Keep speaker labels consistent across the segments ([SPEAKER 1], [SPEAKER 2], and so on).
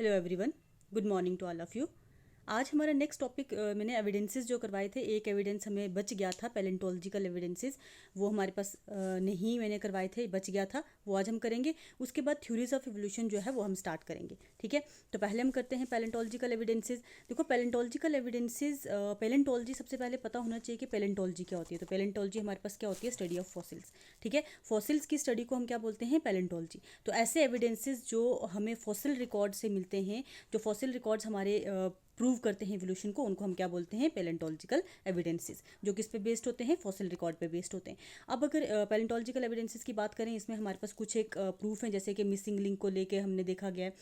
[SPEAKER 1] Hello everyone, good morning to all of you. आज हमारा next topic मैंने evidences जो करवाए थे, एक एविडेंस हमें बच गया था, पैलेंटोलॉजिकल एविडेंसेस, वो हमारे पास नहीं मैंने करवाए थे, बच गया था, वो आज हम करेंगे। उसके बाद थ्योरीज ऑफ एवोल्यूशन जो है वो हम स्टार्ट करेंगे। ठीक है, तो पहले हम करते हैं पैलेंटोलॉजिकल एविडेंसेस। देखो पैलेंटोलॉजिकल एविडेंसेस, पैलेंटोलॉजी सबसे पहले पता होना चाहिए कि पैलेंटोलॉजी क्या होती है। तो पैलेंटोलॉजी हमारे पास क्या होती है? Study of fossils. ठीक है, फॉसिल्स की स्टडी को हम क्या बोलते हैं? पैलेंटोलॉजी। तो ऐसे एविडेंसेस जो हमें फॉसिल रिकॉर्ड से मिलते हैं, जो फॉसिल रिकॉर्ड्स हमारे प्रूव करते हैं इवोल्यूशन को, उनको हम क्या बोलते हैं? पैलेंटोलॉजिकल एविडेंसेस, जो किस पे बेस्ड होते हैं? फॉसिल रिकॉर्ड पे बेस्ड होते हैं। अब अगर पैलेंटोलॉजिकल एविडेंसेस की बात करें, इसमें हमारे पास कुछ एक प्रूफ है, जैसे कि मिसिंग लिंक को लेके हमने देखा गया है।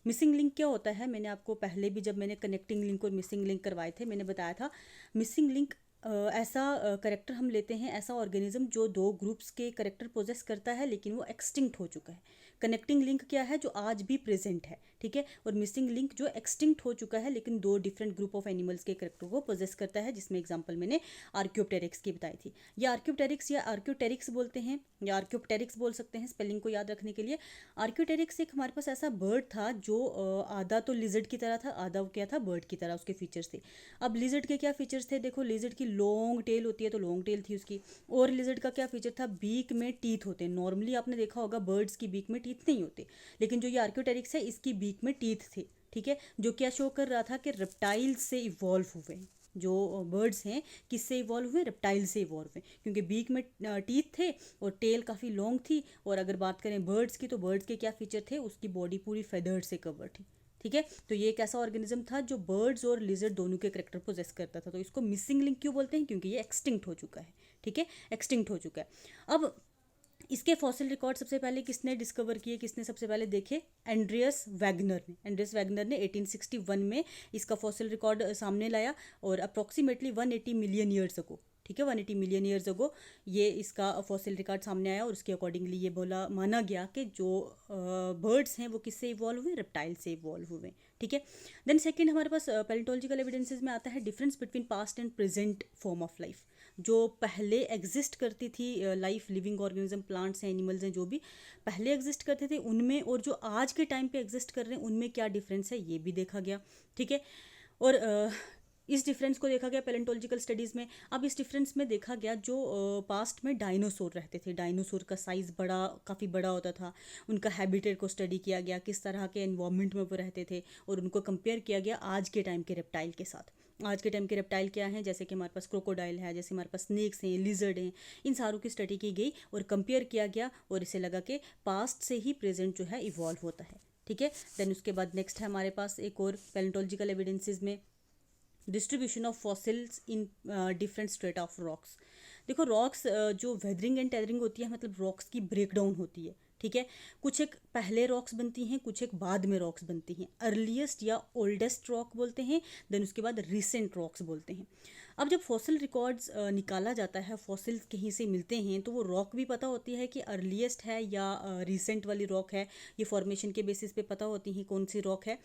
[SPEAKER 1] मिसिंग लिंक क्या होता है? मैंने आपको पहले भी, जब मैंने कनेक्टिंग लिंक और मिसिंग लिंक करवाए थे, मैंने बताया था मिसिंग लिंक ऐसा करेक्टर हम लेते हैं, ऐसा ऑर्गेनिज्म जो दो ग्रुप्स के करेक्टर पोजेस करता है लेकिन वो एक्सटिंक्ट हो चुका है। कनेक्टिंग लिंक क्या है? जो आज भी प्रेजेंट है। ठीक है, और मिसिंग लिंक जो एक्सटिंक्ट हो चुका है लेकिन दो डिफरेंट ग्रुप ऑफ एनिमल्स के करेक्टर को पोजेस करता है, जिसमें एग्जांपल मैंने आर्क्योप्टेरिक्स की बताई थी। या आर्क्योप्टेरिक्स या आर्क्योटेरिक्स बोलते हैं, या आर्क्योप्टेरिक्स बोल सकते हैं स्पेलिंग को याद रखने के लिए। आर्क्योटेरिक्स एक हमारे पास ऐसा बर्ड था जो आधा तो लिजर्ड की तरह था, आधा क्या था? बर्ड की तरह उसके फीचर्स थे। अब लिजर्ड के क्या फीचर्स थे? देखो, लिजर्ड की लॉन्ग टेल होती है, तो लॉन्ग टेल थी उसकी। और लिजर्ड का क्या फीचर था? बीक में टीथ होते हैं। नॉर्मली आपने देखा होगा बर्ड्स की बीक में टीथ नहीं होते, लेकिन जो ये आर्क्योटेरिक्स है इसकी बीक में टीथ थे। ठीक है, जो क्या शो कर रहा था कि रेप्टाइल से इवॉल्व हुए। जो बर्ड्स हैं किससे इवॉल्व हुए? रेप्टाइल से इवॉल्व हुए, क्योंकि बीक में टीथ थे और टेल काफ़ी लॉन्ग थी। और अगर बात करें बर्ड्स की, तो बर्ड्स के क्या फीचर थे? उसकी बॉडी पूरी फेदर्ड से कवर थी। ठीक है, तो ये एक ऐसा ऑर्गेनिज्म था जो बर्ड्स और लिजर्ड दोनों के करेक्टर पोजेस करता था। तो इसको मिसिंग लिंक क्यों बोलते हैं? क्योंकि ये एक्सटिंक्ट हो चुका है। ठीक है, एक्सटिंक्ट हो चुका है। अब इसके फॉसिल रिकॉर्ड सबसे पहले किसने डिस्कवर किए, किसने सबसे पहले देखे? एंड्रियस वैगनर ने। एंड्रियस वैगनर ने 1861 में इसका फॉसिल रिकॉर्ड सामने लाया, और अप्रॉक्सीमेटली 180 मिलियन ईयर्स अगो, ठीक है, 180 मिलियन ईयर्स अगो ये इसका फॉसिल रिकॉर्ड सामने आया। और उसके अकॉर्डिंगली ये माना गया कि जो बर्ड्स हैं वो किससे इवॉल्व हुए? रेप्टाइल से इवॉल्व हुए। ठीक है, देन सेकंड हमारे पास पैलेंटोलॉजिकल एविडेंसेस में आता है difference between past and present form of life. जो पहले एग्जिस्ट करती थी लाइफ, लिविंग ऑर्गेनिज्म, प्लांट्स हैं, एनिमल्स हैं, जो भी पहले एग्जिस्ट करते थे उनमें और जो आज के टाइम पे एग्जिस्ट कर रहे हैं उनमें क्या डिफरेंस है, ये भी देखा गया। ठीक है, और इस डिफरेंस को देखा गया पैलेंटोलॉजिकल स्टडीज़ में। अब इस डिफरेंस में देखा गया जो पास्ट में डायनासोर रहते थे, डायनासोर का साइज़ काफ़ी बड़ा होता था। उनका हैबिटेट को स्टडी किया गया, किस तरह के एनवायरनमेंट में वो रहते थे, और उनको कंपेयर किया गया आज के टाइम के रेप्टाइल के साथ। आज के टाइम के रेप्टाइल क्या हैं? जैसे कि हमारे पास क्रोकोडाइल है, जैसे हमारे पास स्नेक्स हैं, लिजर्ड हैं, इन सारों की स्टडी की गई और कंपेयर किया गया, और इसे लगा कि पास्ट से ही प्रेजेंट जो है इवॉल्व होता है। ठीक है, देन उसके बाद नेक्स्ट है हमारे पास एक और पैलेंटोलॉजिकल एविडेंसेस में distribution of fossils in different straight of rocks. देखो, रॉक्स जो वेदरिंग एंड टेदरिंग होती है, मतलब रॉक्स की ब्रेकडाउन होती है। ठीक है, कुछ एक पहले रॉक्स बनती हैं, कुछ एक बाद में रॉक्स बनती हैं। अर्लीस्ट या ओल्डेस्ट रॉक बोलते हैं, देन उसके बाद रिसेंट रॉक्स बोलते हैं। अब जब फॉसिल रिकॉर्ड्स निकाला जाता है, फॉसिल कहीं से मिलते हैं, तो वो रॉक भी पता होती है कि अर्लीस्ट है या रिसेंट वाली रॉक है। ये फॉर्मेशन के बेसिस पे पता होती है कौन सी रॉक है।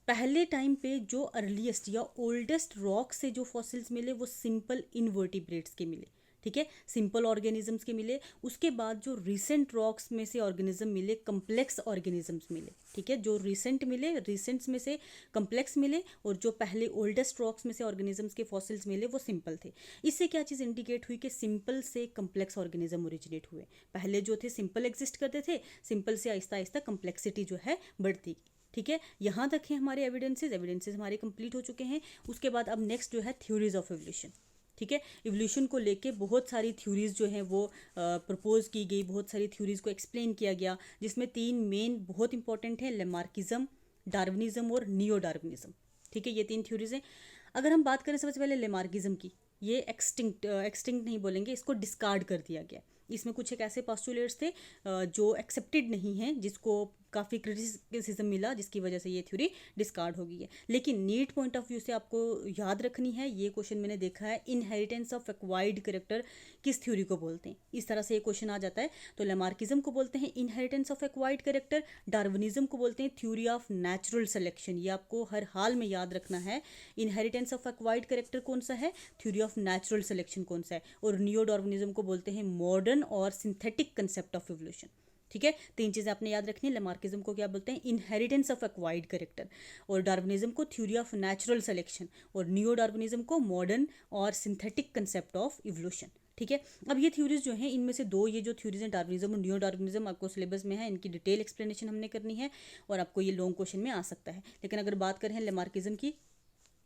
[SPEAKER 1] पहले टाइम पे जो अर्लीस्ट या ओल्डेस्ट रॉक से जो फॉसिल्स मिले वो सिंपल इनवर्टिब्रेट्स के मिले। ठीक है, सिंपल ऑर्गेनिजम्स के मिले। उसके बाद जो रिसेंट रॉक्स में से ऑर्गेनिज्म मिले, कम्प्लेक्स ऑर्गेनिजम्स मिले। ठीक है, जो रिसेंट मिले, रिसेंट्स में से कम्प्लेक्स मिले, और जो पहले ओल्डेस्ट रॉक्स में से ऑर्गेनिजम्स के फॉसिल्स मिले वो सिंपल थे। इससे क्या चीज़ इंडिकेट हुई कि सिंपल से कम्प्लेक्स ऑर्गेनिज्म ओरिजिनेट हुए। पहले जो थे सिंपल एग्जिस्ट करते थे, सिंपल से आहिस्ता आहिस्ता कम्प्लेक्सिटी जो है बढ़ती गई। ठीक है, यहाँ तक है हमारे एविडेंसेस हमारे कंप्लीट हो चुके हैं। उसके बाद अब नेक्स्ट जो है थ्योरीज ऑफ एवोल्यूशन। ठीक है, इवोल्यूशन को लेके बहुत सारी थ्योरीज जो हैं वो प्रपोज की गई, बहुत सारी थ्योरीज को एक्सप्लेन किया गया, जिसमें तीन मेन बहुत इंपॉर्टेंट हैं: लेमार्किज्म, डार्विनिज्म और नियो डार्विनिज्म। ठीक है, ये तीन थ्योरीज हैं। अगर हम बात करें सबसे पहले लेमार्किज्म की, ये एक्सटिंक्ट नहीं बोलेंगे, इसको डिस्कार्ड कर दिया गया। इसमें कुछ एक ऐसे पोस्टुलेट्स थे जो एक्सेप्टेड नहीं हैं, जिसको काफ़ी क्रिटिसिज्म मिला, जिसकी वजह से ये थ्योरी डिस्कार्ड हो गई है। लेकिन नीट पॉइंट ऑफ व्यू से आपको याद रखनी है, ये क्वेश्चन मैंने देखा है, इनहेरिटेंस ऑफ एक्वायर्ड कैरेक्टर किस थ्योरी को बोलते हैं, इस तरह से ये क्वेश्चन आ जाता है। तो लेमार्किज्म को बोलते हैं inheritance of acquired character, Darwinism को बोलते हैं थ्योरी ऑफ नेचुरल सिलेक्शन। ये आपको हर हाल में याद रखना है। इनहेरिटेंस ऑफ एक्वायर्ड कैरेक्टर कौन सा है? थ्योरी ऑफ नेचुरल सिलेक्शन कौन सा है? और नियो डार्विनिज्म को बोलते हैं मॉडर्न और सिंथेटिक कंसेप्ट ऑफ एवोल्यूशन। ठीक है, 3 चीज़ें आपने याद रखनी है। लेमार्किज्म को क्या बोलते हैं? Inheritance of acquired character. और डार्विनिज्म को थ्योरी ऑफ नेचुरल सिलेक्शन। और नियो डार्विनिज्म को मॉडर्न और सिंथेटिक कंसेप्ट ऑफ इवोल्यूशन। ठीक है, अब ये थ्योरीज जो हैं, इनमें से दो ये जो थ्योरीज हैं डार्विनिज्म और नियो डार्विनिज्म, आपको सिलेबस में है, इनकी डिटेल एक्सप्लेनेशन हमने करनी है और आपको ये लॉन्ग क्वेश्चन में आ सकता है। लेकिन अगर बात करें लेमार्किज्म की,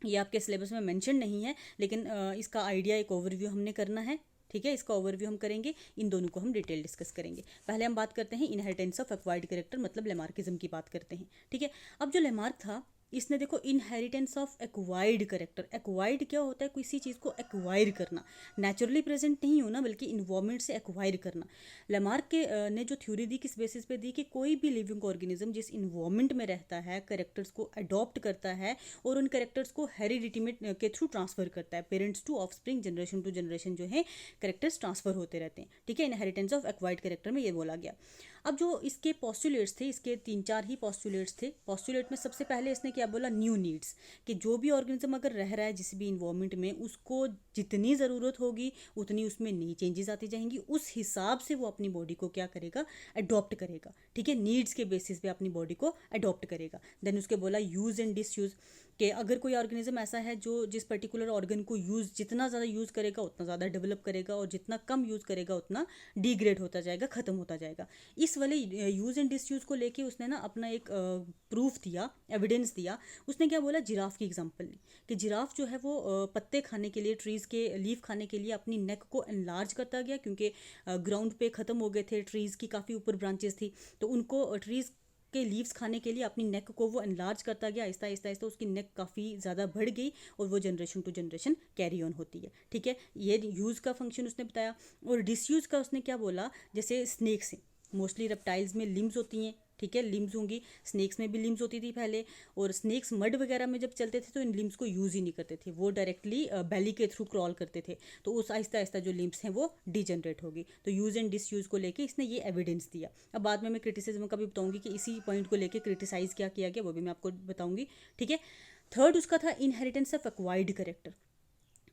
[SPEAKER 1] ये आपके सिलेबस में मेंशन नहीं है, लेकिन इसका आइडिया, एक ओवरव्यू हमने करना है। ठीक है, इसका ओवरव्यू हम करेंगे, इन दोनों को हम डिटेल डिस्कस करेंगे। पहले हम बात करते हैं इनहेरिटेंस ऑफ एक्वायर्ड कैरेक्टर, मतलब लेमार्किज्म की बात करते हैं। ठीक है, अब जो लेमार्क था, इसने देखो inheritance of acquired character. Acquired क्या होता है? किसी चीज़ को एक्वायर करना, नेचुरली प्रेजेंट नहीं होना, बल्कि इन्वायरमेंट से एक्वायर करना। लेमार्क के ने जो थ्योरी दी, किस बेसिस पे दी? कि कोई भी लिविंग ऑर्गेनिज्म जिस इन्वायरमेंट में रहता है, कैरेक्टर्स को अडॉप्ट करता है और उन कैरेक्टर्स को हेरिडिटी में के थ्रू ट्रांसफर करता है। Parents to offspring, generation to generation जो है कैरेक्टर्स ट्रांसफर होते रहते हैं। ठीक है, इनहेरिटेंस ऑफ एक्वायर्ड कैरेक्टर में ये बोला गया। अब जो इसके पॉस्टुलेट्स थे, इसके 3-4 ही पॉस्टुलेट्स थे। पॉस्टुलेट में सबसे पहले इसने क्या बोला? न्यू नीड्स, कि जो भी ऑर्गेनिज्म अगर रह रहा है जिस भी इन्वायरमेंट में, उसको जितनी ज़रूरत होगी उतनी उसमें नई चेंजेस आती जाएंगी, उस हिसाब से वो अपनी बॉडी को क्या करेगा? अडॉप्ट करेगा। ठीक है, नीड्स के बेसिस पे अपनी बॉडी को अडॉप्ट करेगा। देन उसके बोला यूज़ एंड डिसयूज़, कि अगर कोई ऑर्गेनिज्म ऐसा है जो जिस पर्टिकुलर ऑर्गन को जितना ज़्यादा यूज़ करेगा उतना ज़्यादा डेवलप करेगा, और जितना कम यूज़ करेगा उतना डिग्रेड होता जाएगा, ख़त्म होता जाएगा। इस वाले यूज़ एंड डिसयूज़ को लेके उसने ना अपना एक प्रूफ दिया, एविडेंस दिया। उसने क्या बोला? जिराफ की एग्जांपल ली, कि जिराफ जो है वो पत्ते खाने के लिए, ट्रीज़ के लीफ खाने के लिए अपनी नेक को एनलार्ज करता गया, क्योंकि ग्राउंड पे ख़त्म हो गए थे, ट्रीज़ की काफ़ी ऊपर ब्रांचेस थी, तो उनको ट्रीज़ के लीव्स खाने के लिए अपनी नेक को वो एनलार्ज करता गया। आहिस्ता आहिस्ता आहिस्ता उसकी नेक काफ़ी ज़्यादा बढ़ गई और वो generation to generation carry on होती है। ठीक है, ये यूज़ का फंक्शन उसने बताया। और डिसयूज़ का उसने क्या बोला? जैसे स्नेक्स हैं, मोस्टली रेप्टाइल्स में लिम्स होती हैं। ठीक है, लिम्स होंगी, स्नेक्स में भी लिम्स होती थी पहले, और स्नेक्स मड वगैरह में जब चलते थे तो इन लिम्स को यूज़ ही नहीं करते थे, वो डायरेक्टली बेली के थ्रू क्रॉल करते थे, तो उस आहिस्ता आहिस्ता जो लिम्स हैं वो डिजनरेट होगी। तो यूज़ एंड डिसयूज़ को लेके इसने ये एविडेंस दिया। अब बाद में मैं क्रिटिसिज्म का भी बताऊंगी कि इसी पॉइंट को लेके क्रिटिसाइज़ क्या किया गया, वो भी मैं आपको बताऊंगी। ठीक है, थर्ड उसका था इनहेरिटेंस ऑफ एक्वायर्ड कैरेक्टर।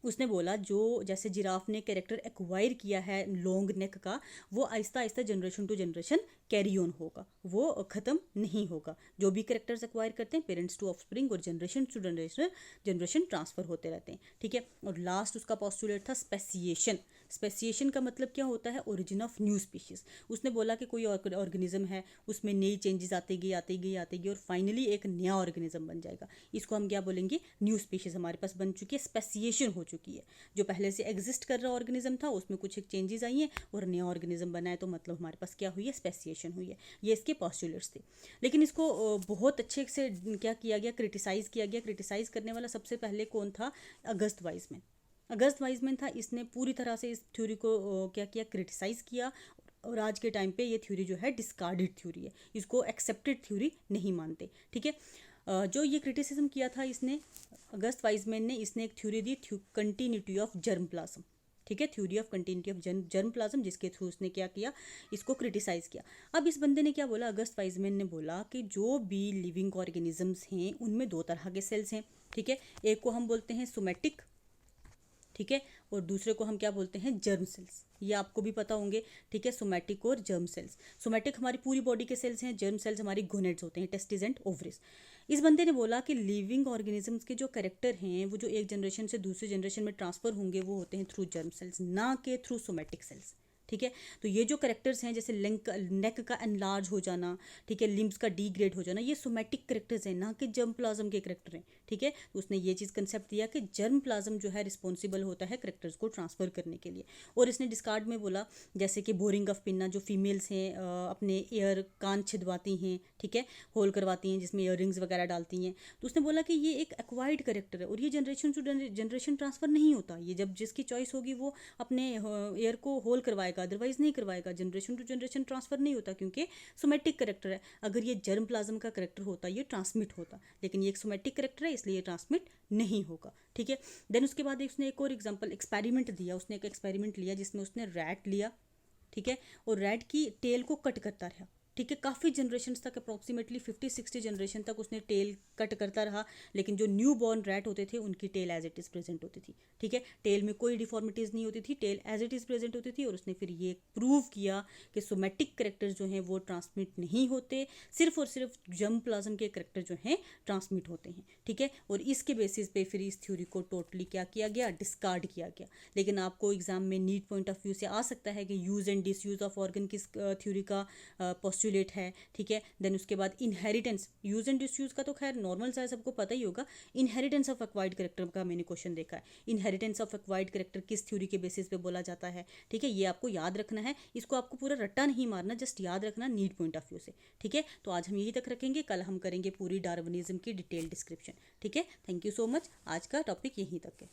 [SPEAKER 1] उसने बोला जो जैसे जिराफ ने कैरेक्टर एक्वायर किया है लॉन्ग नेक का, वो आहिस्ता आहिस्ता generation to generation carry on होगा, वो ख़त्म नहीं होगा। जो भी कैरेक्टर्स एक्वायर करते हैं, पेरेंट्स टू ऑफस्प्रिंग और जनरेशन टू जनरेशन ट्रांसफर होते रहते हैं। ठीक है, और लास्ट उसका पॉस्टुलेट था स्पेसिएशन। स्पेसिएशन का मतलब क्या होता है? Origin of new species. उसने बोला कि कोई ऑर्गेनिज्म है, उसमें नई चेंजेस आती गई आती गई आती गई और फाइनली एक नया ऑर्गेनिज्म बन जाएगा। इसको हम क्या बोलेंगे? न्यू स्पीशीज़ हमारे पास बन चुकी है, स्पेसिएशन हो चुकी है। जो पहले से एग्जिस्ट कर रहा ऑर्गेनिज्म था उसमें कुछ एक चेंजेस आई हैं और नया ऑर्गेनिज्म बना है, तो मतलब हमारे पास क्या हुई है? स्पेसिएशन हुई है। ये इसके पॉस्टुलेट्स थे। लेकिन इसको बहुत अच्छे से क्या किया गया? क्रिटिसाइज़ किया गया। क्रिटिसाइज़ करने वाला सबसे पहले कौन था? अगस्त वाइजमैन। अगस्त वाइजमैन था, इसने पूरी तरह से इस थ्योरी को क्या किया? क्रिटिसाइज़ किया। और आज के टाइम पे ये थ्योरी जो है डिस्कार्डेड थ्योरी है, इसको एक्सेप्टेड थ्योरी नहीं मानते। ठीक है, जो ये क्रिटिसिज्म किया था इसने, अगस्त वाइजमैन ने, इसने एक theory the, continuity of germ plasm. ठीक है, theory of continuity of germ plasm, जिसके थ्रू उसने क्या किया? इसको क्रिटिसाइज़ किया। अब इस बंदे ने क्या बोला? अगस्त वाइजमैन ने बोला कि जो भी लिविंग ऑर्गेनिजम्स हैं उनमें 2 तरह के सेल्स हैं। ठीक है, एक को हम बोलते हैं सोमैटिक, ठीक है, और दूसरे को हम क्या बोलते हैं? Germ cells. ये आपको भी पता होंगे। ठीक है, सोमैटिक और जर्म सेल्स। सोमैटिक हमारी पूरी बॉडी के सेल्स हैं, जर्म सेल्स हमारी गोनेड्स होते हैं, टेस्टिस एंड ओवरीज। इस बंदे ने बोला कि लिविंग ऑर्गेनिजम्स के जो कैरेक्टर हैं वो जो एक जनरेशन से दूसरी जनरेशन में ट्रांसफर होंगे वो होते हैं थ्रू जर्म सेल्स, ना कि थ्रू सोमैटिक सेल्स। ठीक है, तो ये जो कैरेक्टर्स हैं जैसे नेक का एनलार्ज हो जाना, ठीक है, लिम्स का डीग्रेड हो जाना, ये सोमैटिक कैरेक्टर्स हैं, ना कि जर्म प्लाज्म के कैरेक्टर हैं। ठीक है, तो उसने ये चीज़ कंसेप्ट दिया कि जर्म प्लाज्म जो है रिस्पॉन्सिबल होता है कैरेक्टर्स को ट्रांसफ़र करने के लिए। और इसने डिस्कार्ड में बोला जैसे कि बोरिंग ऑफ पिन्ना, जो फीमेल्स हैं अपने एयर कान छिदवाती हैं, ठीक है, होल करवाती हैं जिसमें ईयर रिंग्स वगैरह डालती हैं, तो उसने बोला कि ये एक एक्वायर्ड कैरेक्टर है और ये जनरेशन टू जनरेशन ट्रांसफ़र नहीं होता। ये जब जिसकी चॉइस होगी वो अपने एयर को होल करवाएगा, अदरवाइज नहीं करवाएगा। जनरेशन टू जनरेशन ट्रांसफ़र नहीं होता क्योंकि सोमैटिक कैरेक्टर है। अगर ये जर्म प्लाज्म का कैरेक्टर होता ये ट्रांसमिट होता, लेकिन ये एक सोमैटिक कैरेक्टर है इसलिए ये ट्रांसमिट नहीं होगा। ठीक है, देन उसके बाद उसने एक और एग्जांपल एक्सपेरिमेंट दिया। उसने एक एक्सपेरिमेंट लिया जिसमें उसने रैट लिया, ठीक है, और रैट की टेल को कट करता रहा। ठीक है। काफ़ी जनरेशन्स तक, अप्रॉक्सीमेटली 50-60 जनरेशन तक उसने टेल कट करता रहा, लेकिन जो न्यू बॉर्न रैट होते थे उनकी tail as it is present होती थी। ठीक है, टेल में कोई डिफॉर्मिटीज़ नहीं होती थी, tail as it is present होती थी। और उसने फिर ये प्रूव किया कि सोमेटिक करेक्टर्स जो हैं वो ट्रांसमिट नहीं होते, सिर्फ और सिर्फ जर्म प्लाज्म के करेक्टर जो हैं ट्रांसमिट होते हैं। ठीक है, और इसके बेसिस पे फिर इस थ्योरी को टोटली क्या किया गया, डिस्कार्ड किया गया। लेकिन आपको एग्जाम में नीट पॉइंट ऑफ व्यू से आ सकता है कि use and disuse of organ किस थ्योरी का पोस्टुलेट है। ठीक है, देन उसके बाद इनहेरिटेंस, यूज़ एंड डिसयूज़ का तो खैर नॉर्मल सा है, सबको पता ही होगा। इनहेरिटेंस ऑफ एक्वायर्ड करेक्टर का मैंने क्वेश्चन देखा है, इनहेरिटेंस ऑफ एक्वायर्ड करेक्टर किस थ्योरी के बेसिस पे बोला जाता है। ठीक है, ये आपको याद रखना है, इसको आपको पूरा रट्टा नहीं मारना, जस्ट याद रखना नीट पॉइंट ऑफ व्यू से। ठीक है, तो आज हम यही तक रखेंगे, कल हम करेंगे पूरी डार्विनिज्म की डिटेल डिस्क्रिप्शन। ठीक है, थैंक यू सो मच, आज का टॉपिक यहीं तक है।